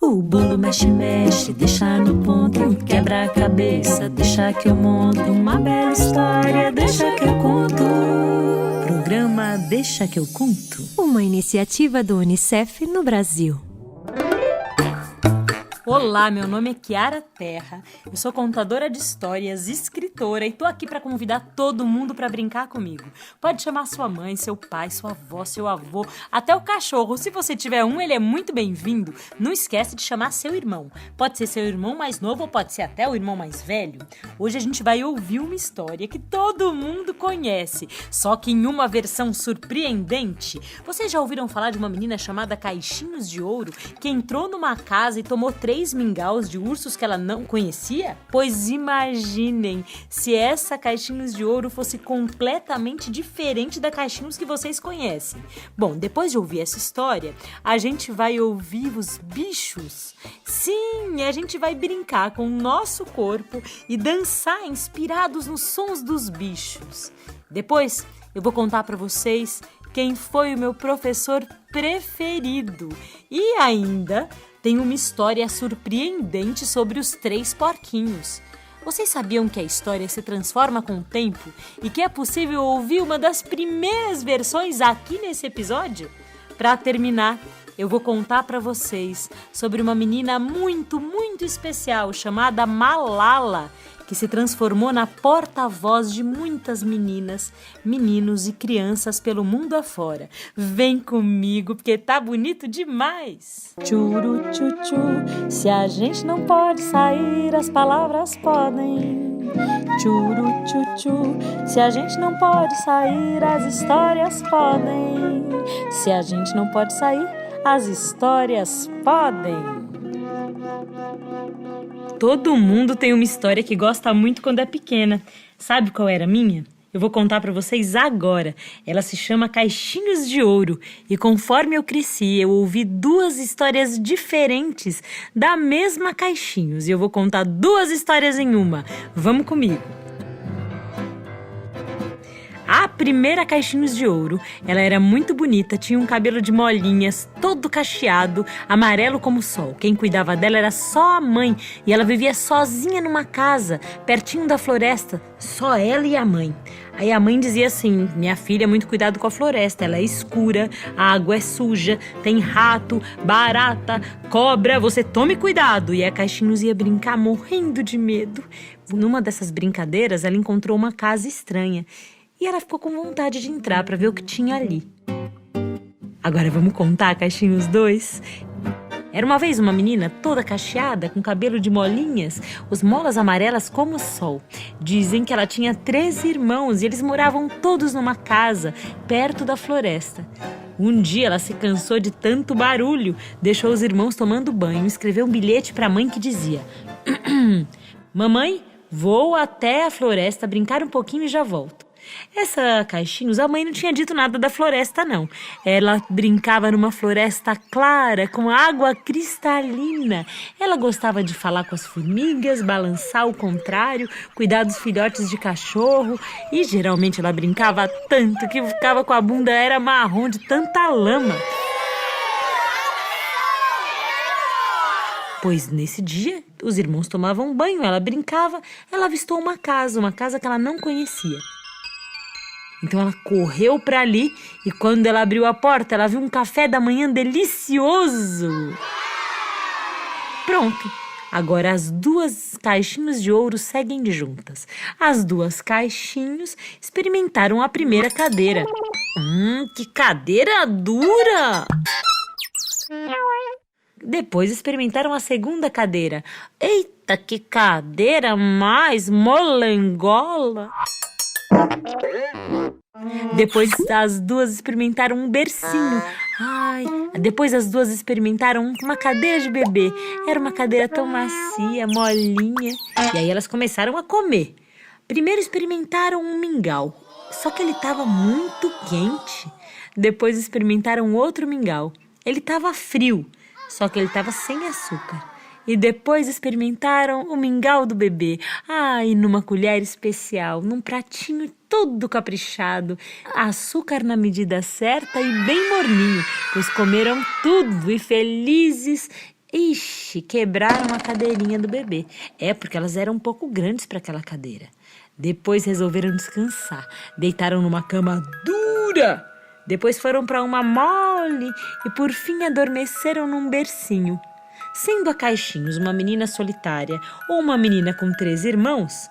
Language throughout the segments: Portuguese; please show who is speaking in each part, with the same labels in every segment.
Speaker 1: O bolo mexe, mexe, deixa no ponto, quebra a cabeça, deixa que eu monto uma bela história, deixa que eu conto. Programa Deixa que eu conto.
Speaker 2: Uma iniciativa do Unicef no Brasil.
Speaker 3: Olá, meu nome é Kiara Terra, eu sou contadora de histórias, escritora e tô aqui para convidar todo mundo para brincar comigo. Pode chamar sua mãe, seu pai, sua avó, seu avô, até o cachorro. Se você tiver um, ele é muito bem-vindo. Não esquece de chamar seu irmão. Pode ser seu irmão mais novo ou pode ser até o irmão mais velho. Hoje a gente vai ouvir uma história que todo mundo conhece, só que em uma versão surpreendente. Vocês já ouviram falar de uma menina chamada Caixinhos de Ouro que entrou numa casa e tomou 3 mingaus de ursos que ela não conhecia? Pois imaginem se essa Caixinhos de Ouro fosse completamente diferente da Caixinhos que vocês conhecem. Bom, depois de ouvir essa história, a gente vai ouvir os bichos. Sim, a gente vai brincar com o nosso corpo e dançar inspirados nos sons dos bichos. Depois, eu vou contar para vocês quem foi o meu professor preferido. E ainda tem uma história surpreendente sobre os 3 porquinhos. Vocês sabiam que a história se transforma com o tempo e que é possível ouvir uma das primeiras versões aqui nesse episódio? Para terminar, eu vou contar para vocês sobre uma menina muito, muito especial chamada Malala, que se transformou na porta-voz de muitas meninas, meninos e crianças pelo mundo afora. Vem comigo, porque tá bonito demais! Churu, chuchu, se a gente não pode sair, as palavras podem. Churu, chuchu, se a gente não pode sair, as histórias podem. Se a gente não pode sair, as histórias podem. Todo mundo tem uma história que gosta muito quando é pequena. Sabe qual era a minha? Eu vou contar para vocês agora. Ela se chama Caixinhos de Ouro. E conforme eu cresci, eu ouvi 2 histórias diferentes da mesma Caixinhos. E eu vou contar 2 histórias em uma. Vamos comigo. A primeira Caixinhos de Ouro, ela era muito bonita, tinha um cabelo de molinhas, todo cacheado, amarelo como o sol. Quem cuidava dela era só a mãe e ela vivia sozinha numa casa, pertinho da floresta, só ela e a mãe. Aí a mãe dizia assim: minha filha, muito cuidado com a floresta, ela é escura, a água é suja, tem rato, barata, cobra, você tome cuidado. E a Caixinhos ia brincar morrendo de medo. Numa dessas brincadeiras, ela encontrou uma casa estranha. E ela ficou com vontade de entrar para ver o que tinha ali. Agora vamos contar Caixinhos 2? Era uma vez uma menina toda cacheada, com cabelo de molinhas, os molas amarelas como o sol. Dizem que ela tinha 3 irmãos e eles moravam todos numa casa, perto da floresta. Um dia ela se cansou de tanto barulho, deixou os irmãos tomando banho e escreveu um bilhete para a mãe que dizia: Mamãe, vou até a floresta brincar um pouquinho e já volto. Essa Caixinhos, a mãe não tinha dito nada da floresta, não. Ela brincava numa floresta clara, com água cristalina. Ela gostava de falar com as formigas, balançar ao contrário, cuidar dos filhotes de cachorro. E geralmente ela brincava tanto que ficava com a bunda era marrom de tanta lama. Pois nesse dia, os irmãos tomavam banho, ela brincava, ela avistou uma casa que ela não conhecia. Então ela correu para ali e quando ela abriu a porta, ela viu um café da manhã delicioso. Pronto, agora as 2 Caixinhos de Ouro seguem juntas. As 2 Caixinhos experimentaram a primeira cadeira. Que cadeira dura! Depois experimentaram a segunda cadeira. Eita, que cadeira mais molengola! Depois as 2 experimentaram um bercinho. Depois as 2 experimentaram uma cadeira de bebê. Era uma cadeira tão macia, molinha. E aí elas começaram a comer. Primeiro experimentaram um mingau, só que ele estava muito quente. Depois experimentaram outro mingau. Ele estava frio, só que ele estava sem açúcar. E depois experimentaram o mingau do bebê. E numa colher especial, num pratinho todo caprichado, açúcar na medida certa e bem morninho, pois comeram tudo e felizes
Speaker 1: Ixi, quebraram a cadeirinha do bebê. Porque elas eram um pouco grandes para aquela cadeira. Depois resolveram descansar. Deitaram numa cama dura. Depois foram para uma mole e por fim adormeceram num bercinho. Sendo a Caixinhos uma menina solitária ou uma menina com 3 irmãos,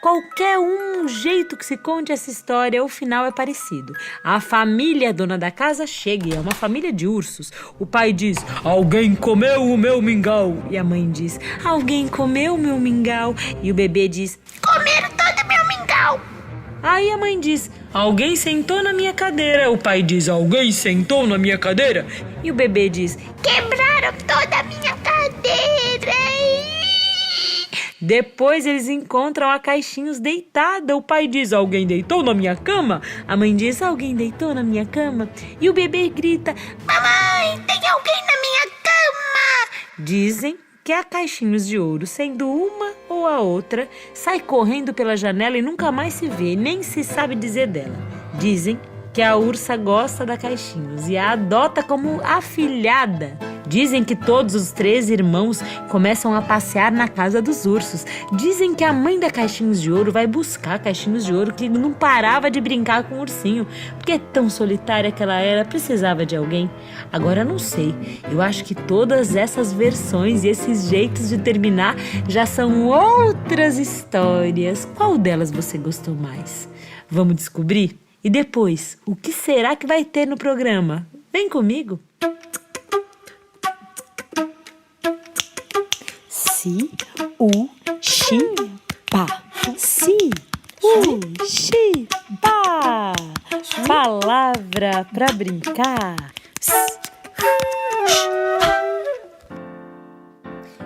Speaker 1: qualquer jeito que se conte essa história, o final é parecido. A família dona da casa chega e é uma família de ursos. O pai diz: alguém comeu o meu mingau. E a mãe diz: alguém comeu o meu mingau. E o bebê diz: comeram todo o meu mingau. Aí a mãe diz: alguém sentou na minha cadeira. O pai diz: alguém sentou na minha cadeira. E o bebê diz: quebraram toda a minha cadeira. Depois eles encontram a Caixinhos deitada. O pai diz: alguém deitou na minha cama? A mãe diz: alguém deitou na minha cama? E o bebê grita: mamãe, tem alguém na minha cama? Dizem que a Caixinhos de Ouro, sendo uma ou a outra, sai correndo pela janela e nunca mais se vê, nem se sabe dizer dela. Dizem que a ursa gosta da Caixinhos e a adota como afilhada. Dizem que todos os 3 irmãos começam a passear na casa dos ursos. Dizem que a mãe da Caixinhos de Ouro vai buscar Caixinhos de Ouro, que não parava de brincar com o ursinho, porque tão solitária que ela era, precisava de alguém. Agora não sei, eu acho que todas essas versões e esses jeitos de terminar já são outras histórias. Qual delas você gostou mais? Vamos descobrir? E depois, o que será que vai ter no programa? Vem comigo! Si, u, xi, pa. Si, u, xi, pa. Palavra pra brincar.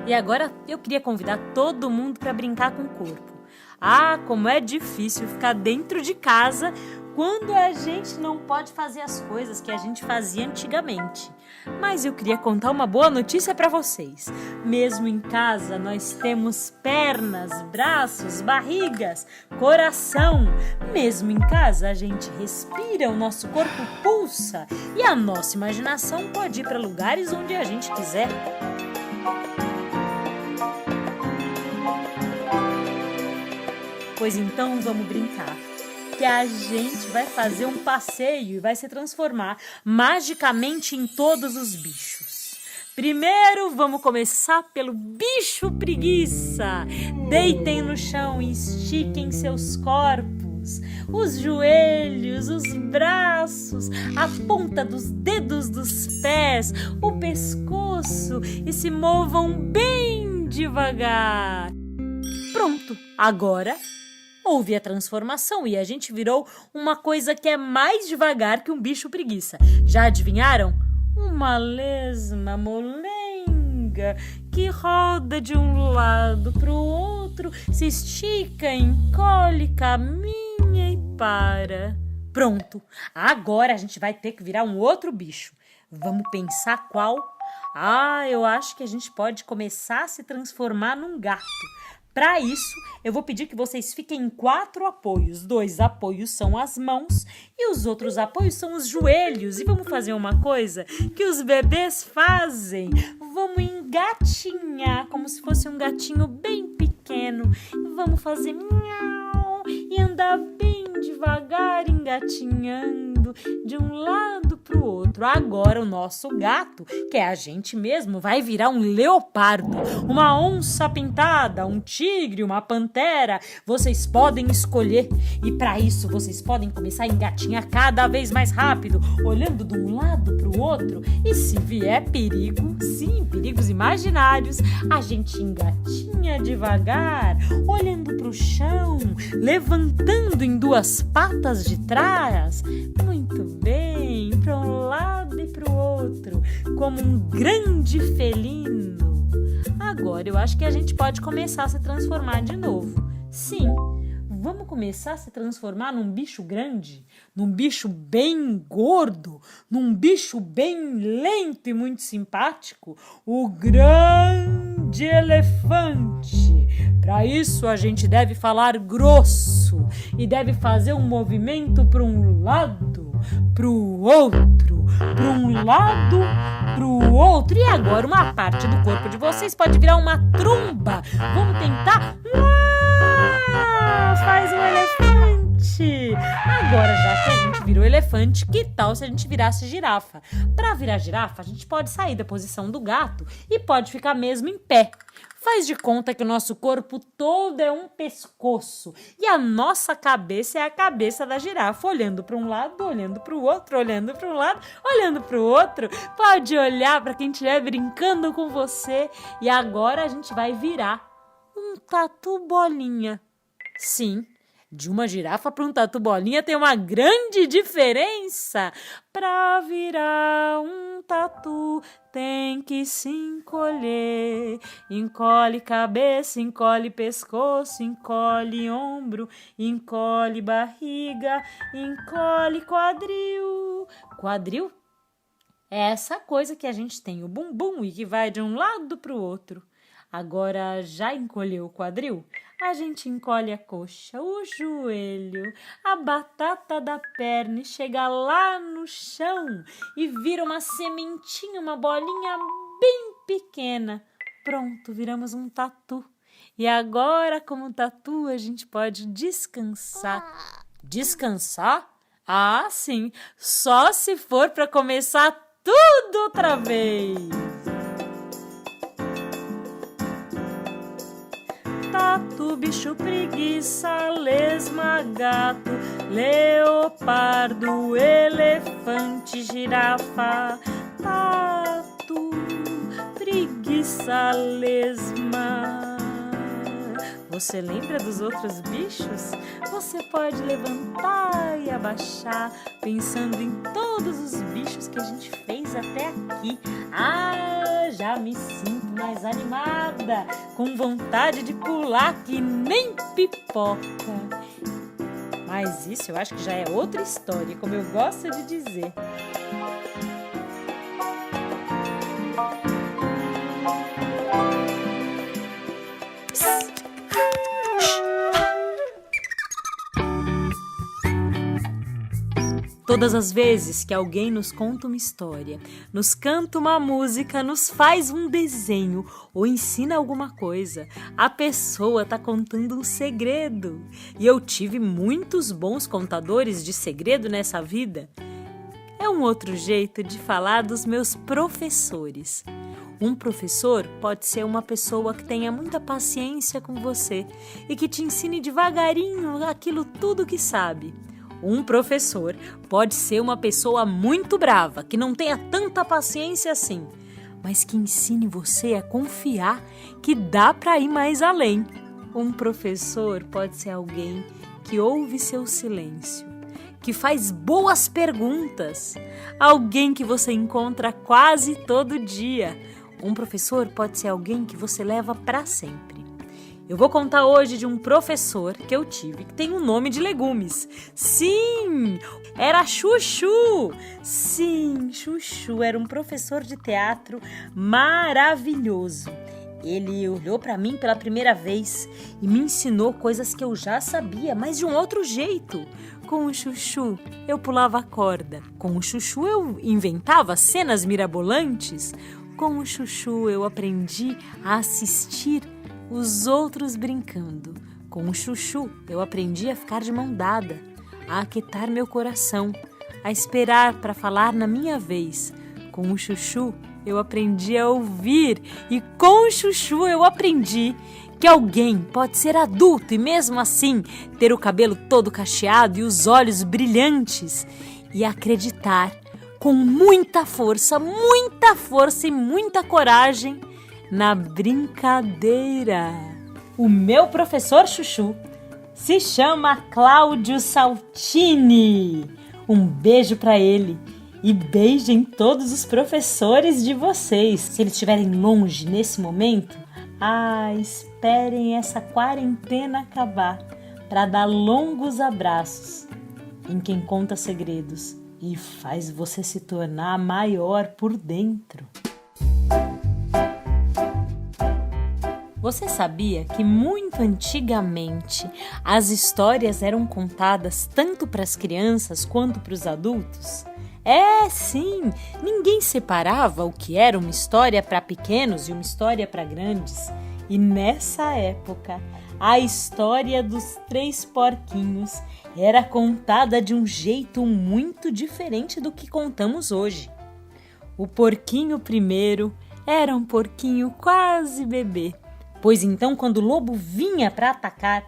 Speaker 3: E agora eu queria convidar todo mundo para brincar com o corpo. Como é difícil ficar dentro de casa quando a gente não pode fazer as coisas que a gente fazia antigamente. Mas eu queria contar uma boa notícia para vocês. Mesmo em casa, nós temos pernas, braços, barrigas, coração. Mesmo em casa, a gente respira, o nosso corpo pulsa e a nossa imaginação pode ir para lugares onde a gente quiser. Pois então vamos brincar, que a gente vai fazer um passeio e vai se transformar magicamente em todos os bichos. Primeiro vamos começar pelo bicho preguiça. Deitem no chão e estiquem seus corpos, os joelhos, os braços, a ponta dos dedos dos pés, o pescoço e se movam bem devagar. Pronto, agora houve a transformação e a gente virou uma coisa que é mais devagar que um bicho preguiça. Já adivinharam? Uma lesma molenga que roda de um lado para o outro, se estica, encolhe, caminha e para. Pronto, agora a gente vai ter que virar um outro bicho. Vamos pensar qual? Eu acho que a gente pode começar a se transformar num gato. Para isso, eu vou pedir que vocês fiquem em 4 apoios. 2 apoios são as mãos e os outros apoios são os joelhos. E vamos fazer uma coisa que os bebês fazem. Vamos engatinhar, como se fosse um gatinho bem pequeno. Vamos fazer miau e andar bem devagar, engatinhando de um lado para o outro. Agora o nosso gato, que é a gente mesmo, vai virar um leopardo, uma onça pintada, um tigre, uma pantera. Vocês podem escolher e para isso vocês podem começar a engatinhar cada vez mais rápido, olhando de um lado para o outro. E se vier perigo, sim, perigos imaginários, a gente engatinha devagar, olhando para o chão, levantando em 2 patas de trás. Muito bem, para um lado e para o outro, como um grande felino. Agora eu acho que a gente pode começar a se transformar de novo. Sim, vamos começar a se transformar num bicho grande, num bicho bem gordo, num bicho bem lento e muito simpático, o grande elefante. Para isso a gente deve falar grosso e deve fazer um movimento para um lado, pro outro, para um lado, pro outro. E agora uma parte do corpo de vocês pode virar uma tromba. Vamos tentar? Faz um elefante. Agora, já que a gente virou elefante, que tal se a gente virasse girafa? Para virar girafa, a gente pode sair da posição do gato e pode ficar mesmo em pé. Faz de conta que o nosso corpo todo é um pescoço e a nossa cabeça é a cabeça da girafa, olhando para um lado, olhando para o outro, olhando para um lado, olhando para o outro. Pode olhar para quem estiver brincando com você. E agora a gente vai virar um tatu bolinha. Sim, de uma girafa para um tatu bolinha tem uma grande diferença. Para virar um tatu tem que se encolher. Encolhe cabeça, encolhe pescoço, encolhe ombro, encolhe barriga, encolhe quadril. Quadril é essa coisa que a gente tem o bumbum e que vai de um lado para o outro. Agora, já encolheu o quadril? A gente encolhe a coxa, o joelho, a batata da perna e chega lá no chão e vira uma sementinha, uma bolinha bem pequena. Pronto, viramos um tatu. E agora, como tatu, a gente pode descansar. Descansar? Ah, sim, só se for para começar tudo outra vez. Tatu, bicho, preguiça, lesma, gato, leopardo, elefante, girafa. Tatu, preguiça, lesma. Você lembra dos outros bichos? Você pode levantar e abaixar, pensando em todos os bichos que a gente fez até aqui. Ah, já me sinto mais animada, com vontade de pular que nem pipoca. Mas isso eu acho que já é outra história, como eu gosto de dizer. Todas as vezes que alguém nos conta uma história, nos canta uma música, nos faz um desenho ou ensina alguma coisa, a pessoa está contando um segredo. E eu tive muitos bons contadores de segredo nessa vida. É um outro jeito de falar dos meus professores. Um professor pode ser uma pessoa que tenha muita paciência com você e que te ensine devagarinho aquilo tudo que sabe. Um professor pode ser uma pessoa muito brava, que não tenha tanta paciência assim, mas que ensine você a confiar que dá para ir mais além. Um professor pode ser alguém que ouve seu silêncio, que faz boas perguntas, alguém que você encontra quase todo dia. Um professor pode ser alguém que você leva para sempre. Eu vou contar hoje de um professor que eu tive, que tem um nome de legumes. Sim, era Chuchu. Sim, Chuchu era um professor de teatro maravilhoso. Ele olhou para mim pela primeira vez e me ensinou coisas que eu já sabia, mas de um outro jeito. Com o Chuchu, eu pulava a corda. Com o Chuchu, eu inventava cenas mirabolantes. Com o Chuchu, eu aprendi a assistir os outros brincando. Com o Chuchu, eu aprendi a ficar de mão dada, a aquietar meu coração, a esperar para falar na minha vez. Com o Chuchu, eu aprendi a ouvir. E com o Chuchu, eu aprendi que alguém pode ser adulto e mesmo assim ter o cabelo todo cacheado e os olhos brilhantes e acreditar com muita força e muita coragem na brincadeira. O meu professor Chuchu se chama Cláudio Saltini. Um beijo para ele e beijem todos os professores de vocês. Se eles estiverem longe nesse momento, esperem essa quarentena acabar para dar longos abraços em quem conta segredos e faz você se tornar maior por dentro. Você sabia que muito antigamente as histórias eram contadas tanto para as crianças quanto para os adultos? É, sim, ninguém separava o que era uma história para pequenos e uma história para grandes. E nessa época, a história dos 3 porquinhos era contada de um jeito muito diferente do que contamos hoje. O porquinho primeiro era um porquinho quase bebê, pois então quando o lobo vinha para atacar,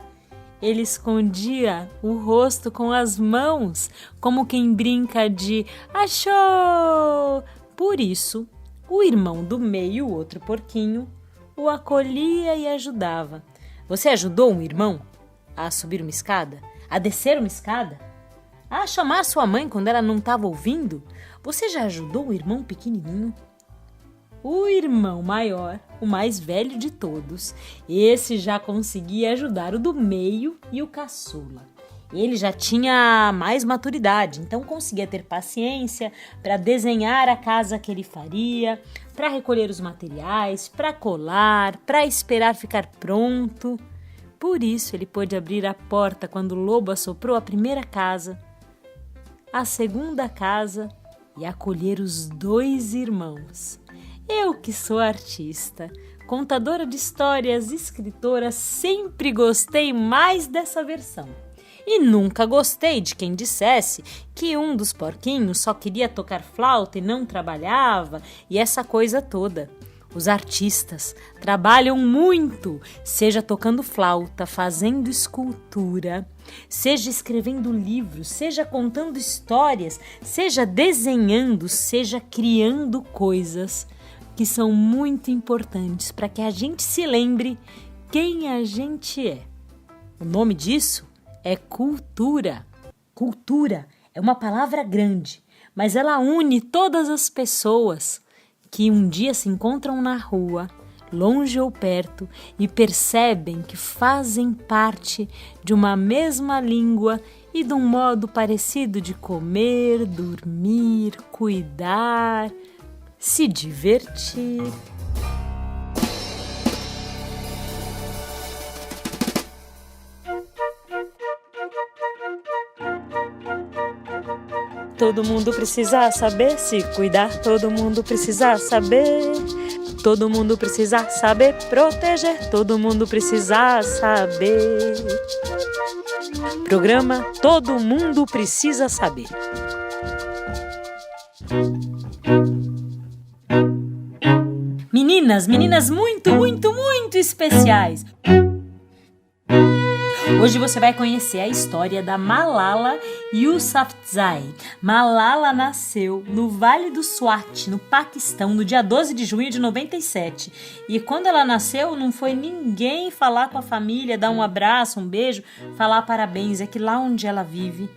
Speaker 3: ele escondia o rosto com as mãos, como quem brinca de achou! Por isso, o irmão do meio, o outro porquinho, o acolhia e ajudava. Você ajudou um irmão a subir uma escada? A descer uma escada? A chamar sua mãe quando ela não estava ouvindo? Você já ajudou um irmão pequenininho? O irmão maior, o mais velho de todos, esse já conseguia ajudar o do meio e o caçula. Ele já tinha mais maturidade, então conseguia ter paciência para desenhar a casa que ele faria, para recolher os materiais, para colar, para esperar ficar pronto. Por isso ele pôde abrir a porta quando o lobo assoprou a primeira casa, a segunda casa e acolher os 2 irmãos. Eu que sou artista, contadora de histórias, escritora, sempre gostei mais dessa versão. E nunca gostei de quem dissesse que um dos porquinhos só queria tocar flauta e não trabalhava e essa coisa toda. Os artistas trabalham muito, seja tocando flauta, fazendo escultura, seja escrevendo livros, seja contando histórias, seja desenhando, seja criando coisas que são muito importantes para que a gente se lembre quem a gente é. O nome disso é cultura. Cultura é uma palavra grande, mas ela une todas as pessoas que um dia se encontram na rua, longe ou perto, e percebem que fazem parte de uma mesma língua e de um modo parecido de comer, dormir, cuidar, se divertir. Todo mundo precisa saber se cuidar, todo mundo precisa saber. Todo mundo precisa saber proteger, todo mundo precisa saber. Programa Todo Mundo Precisa Saber. Meninas muito especiais. Hoje você vai conhecer a história da Malala Yousafzai. Malala nasceu no Vale do Swat, no Paquistão, no dia 12 de junho de 97. E quando ela nasceu, não foi ninguém falar com a família, dar um abraço, um beijo, falar parabéns. É que lá onde ela vive,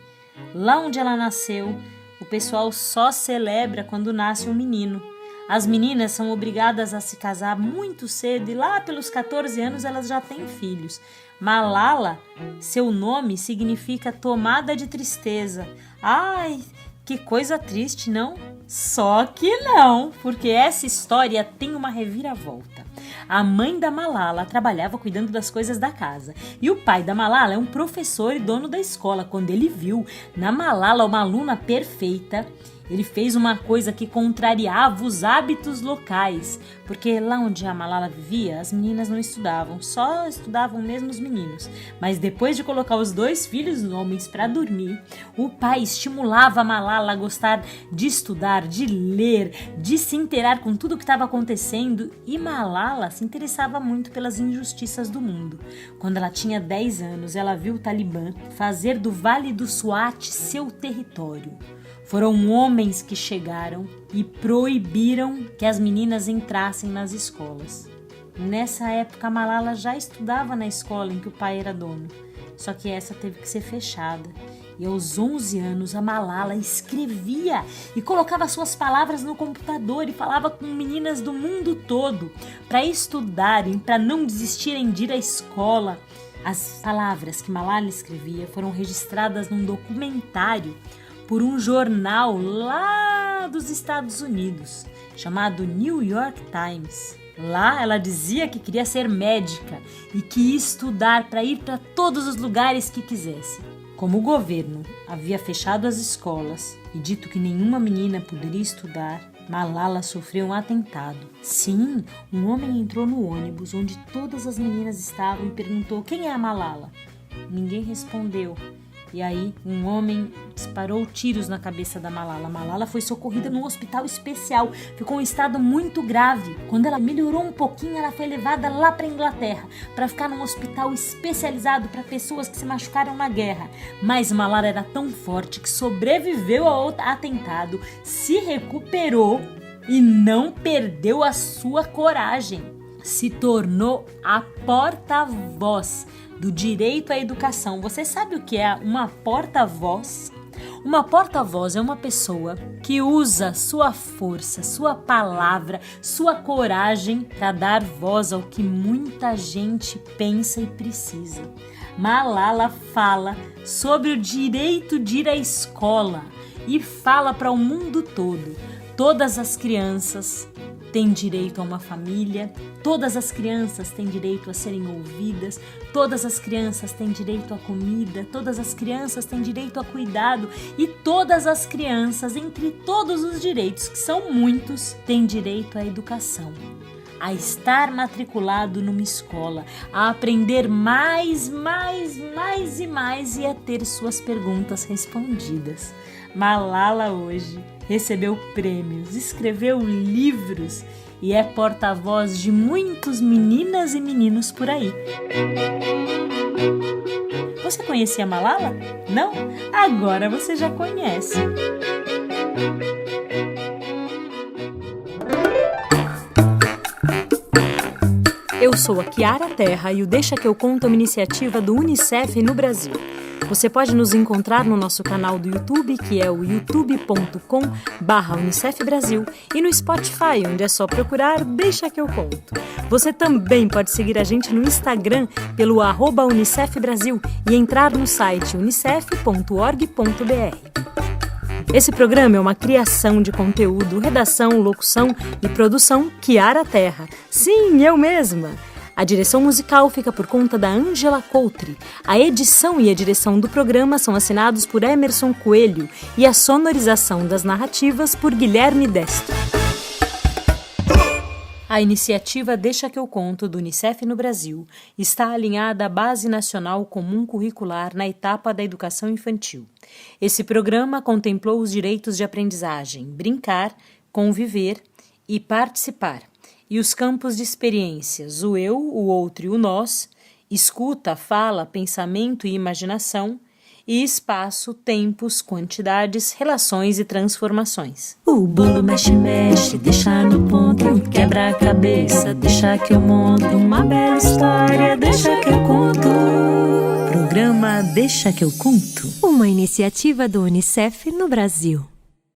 Speaker 3: lá onde ela nasceu, o pessoal só celebra quando nasce um menino. As meninas são obrigadas a se casar muito cedo e lá pelos 14 anos elas já têm filhos. Malala, seu nome significa tomada de tristeza. Ai, que coisa triste, não? Só que não, porque essa história tem uma reviravolta. A mãe da Malala trabalhava cuidando das coisas da casa. E o pai da Malala é um professor e dono da escola. Quando ele viu na Malala uma aluna perfeita, ele fez uma coisa que contrariava os hábitos locais, porque lá onde a Malala vivia, as meninas não estudavam, só estudavam mesmo os meninos. Mas depois de colocar os 2 filhos homens para dormir, o pai estimulava a Malala a gostar de estudar, de ler, de se inteirar com tudo o que estava acontecendo, e Malala se interessava muito pelas injustiças do mundo. Quando ela tinha 10 anos, ela viu o Talibã fazer do Vale do Swat seu território. Foram homens que chegaram e proibiram que as meninas entrassem nas escolas. Nessa época, a Malala já estudava na escola em que o pai era dono, só que essa teve que ser fechada. E aos 11 anos, a Malala escrevia e colocava suas palavras no computador e falava com meninas do mundo todo para estudarem, para não desistirem de ir à escola. As palavras que Malala escrevia foram registradas num documentário por um jornal lá dos Estados Unidos, chamado New York Times. Lá ela dizia que queria ser médica e que ia estudar para ir para todos os lugares que quisesse. Como o governo havia fechado as escolas e dito que nenhuma menina poderia estudar, Malala sofreu um atentado. Sim, um homem entrou no ônibus onde todas as meninas estavam e perguntou: quem é a Malala? Ninguém respondeu. E aí, um homem disparou tiros na cabeça da Malala. Malala foi socorrida num hospital especial. Ficou em estado muito grave. Quando ela melhorou um pouquinho, ela foi levada lá para a Inglaterra para ficar num hospital especializado para pessoas que se machucaram na guerra. Mas Malala era tão forte que sobreviveu ao atentado, se recuperou e não perdeu a sua coragem. Se tornou a porta-voz do direito à educação. Você sabe o que é uma porta-voz? Uma porta-voz é uma pessoa que usa sua força, sua palavra, sua coragem para dar voz ao que muita gente pensa e precisa. Malala fala sobre o direito de ir à escola e fala para o mundo todo. Todas as crianças têm direito a uma família, todas as crianças têm direito a serem ouvidas, todas as crianças têm direito à comida, todas as crianças têm direito a cuidado e todas as crianças, entre todos os direitos, que são muitos, têm direito à educação, a estar matriculado numa escola, a aprender mais e mais e a ter suas perguntas respondidas. Malala hoje recebeu prêmios, escreveu livros e é porta-voz de muitos meninas e meninos por aí. Você conhecia Malala? Não? Agora você já conhece. Eu sou a Kiara Terra e o Deixa Que Eu Conto é uma iniciativa do Unicef no Brasil. Você pode nos encontrar no nosso canal do YouTube, que é o youtube.com/Unicef Brasil, e no Spotify, onde é só procurar Deixa Que Eu Conto. Você também pode seguir a gente no Instagram pelo @Unicef Brasil e entrar no site unicef.org.br. Esse programa é uma criação de conteúdo, redação, locução e produção Kiara Terra. Sim, eu mesma! A direção musical fica por conta da Ângela Coutri. A edição e a direção do programa são assinados por Emerson Coelho e a sonorização das narrativas por Guilherme Destro. A iniciativa Deixa Que Eu Conto do Unicef no Brasil está alinhada à Base Nacional Comum Curricular na etapa da educação infantil. Esse programa contemplou os direitos de aprendizagem, brincar, conviver e participar, e os campos de experiências, o eu, o outro e o nós, escuta, fala, pensamento e imaginação, e espaço, tempos, quantidades, relações e transformações.
Speaker 2: O bolo mexe, mexe, deixa no ponto, quebra a cabeça, deixa que eu monto uma bela história, deixa que eu conto.
Speaker 3: Programa Deixa Que Eu Conto.
Speaker 2: Uma iniciativa do Unicef no Brasil.